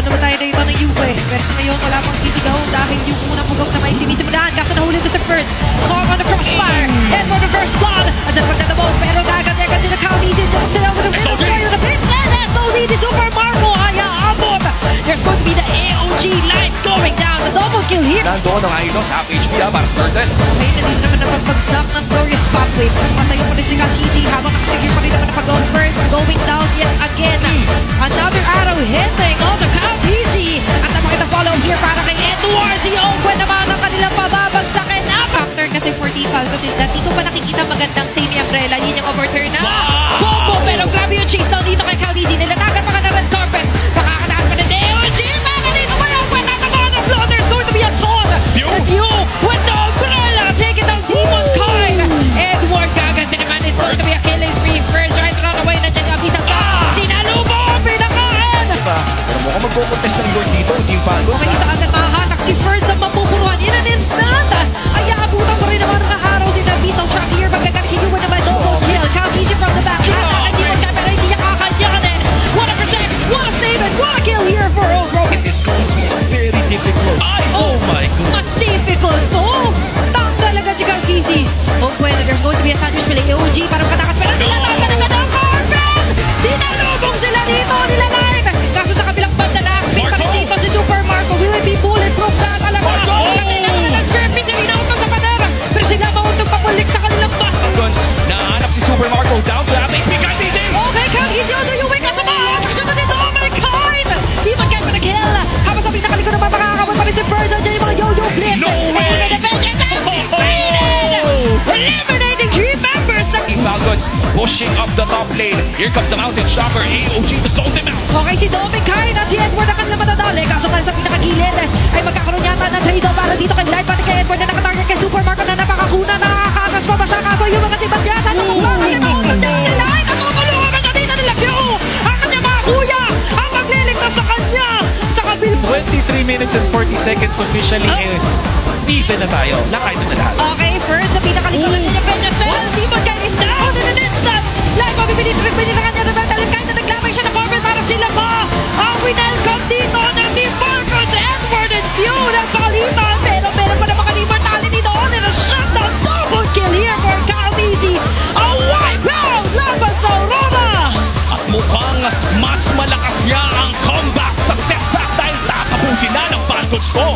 naman tayo dito ng Juve. Pero sa ngayon, wala pang sisigaw dahil yung unang pugaw na may sinisimulan. Kaso nahuli ito sa first. Caught on the crossfire. And for the first blood. Andiyan pagtatabog. Pero agad-agad sila Caldizi. Sila with the middle player. The pin and SOD the Super Marco. Hayaabot. There's going to be the AOG light going down. The double kill here. Nandoon ang Ailos, half HP para sa Turtle. Okay, nandito naman napagbagsak ng Glorious Pathway. Masayo pa rin si Caldizi habang nakasigil pa rin naman na pag-goal first. Going down yet again. Another arrow hitting on the Caldizi. At napakita follow here para kay Edward. Si Owen naman ang kanilang pababagsakin na. Factor kasi for Team Falcons is that dito pa nakikita magandang semi umbrella. Yun yung overturn na combo. Pero grabe yung chase down dito kay Caldizi. Nilatagan pa ka na red carpet. Makakataas pa na DOG. Mga dito pa yung Owen. Naman ang flow. There's going to be a ton. And you with the umbrella. Taking down Demon Kyle. Edward gaganti naman. It's going to be a killing spree. First right run away. Nandiyan yung abisang pa. Sinalubo. Pinakain. Pero mukhang magpo-contest ng goal dito, Team Falcons. Okay, sa agad mahahatak si Ferds ang mapupunuhan. In an instant. Ay, aabutan ko rin naman ng araw din ang Beetle Trap here. Magkakakinuwa naman double kill. Caldizi from the back. Hindi mo kaya pero hindi niya kakanyanin. Wanna protect, wanna save it, wanna kill here for Ogro. It is going to be very difficult. Oh my God. Mas difficult to. Tanggal agad si Caldizi. Oh, bueno, there's going to be a sandwich play. AOG para patakas. Pero nilatanggal agad ang carpet. Sinalubong sila dito. Nila live. Kaso sa kabilang banda na. May pa rin dito si Super Marco. Will it be bulletproof na talaga? Kasi lang na ng Spirit Beast. Hindi na ako sa padera. Pero sila mauntong papulik sa kanilang bus. Falcons, nahanap si Super Marco down to having Caldizi. Okay, Caldizi, do you wing at the ball? Action na dito. Oh my God! Di mag-get for the kill. Habang sa pinakalikod ng mapakakawal pa rin si Birds. Andiyan yung mga yo-yo blitz. No way! Eliminating three members. Team Falcons pushing up the top lane. Here comes the Mountain Chopper. AOG to sold him out. Okay, si Dominic Kine at si Edward na kanila madadali. Kaso tayo sa pinakagilid ay magkakaroon yata ng trade-off para dito kay Light. Pati kay Edward na nakatarget kay Super Marco na napakakuna. Nakakatas pa ba siya? Kaso yung mga sibat yata nakapagpapag na maunod din ni Light. At tutulungan ang kanina nila Q. Ang kanya mga kuya ang magliligtas sa kanya. Sa kabil. 23 minutes and 40 seconds officially. Even na tayo. Lakay na lahat. Okay, first sa pinakalikod na siya Peña Fell. Simon Kine is down in an instant. Light mabibinit rin na kanya na battle. Kahit na naglabay siya na forward para sila pa. Ang winelcome dito ng Team Falcons. Edward and Pew ng palitan. Pero meron pa na mga libertali dito. And a shutdown double kill here for Caldizi. A wipe out laban sa Aurora. At mukhang mas malakas niya ang comeback sa setback dahil tatapusin na ng Falcons to.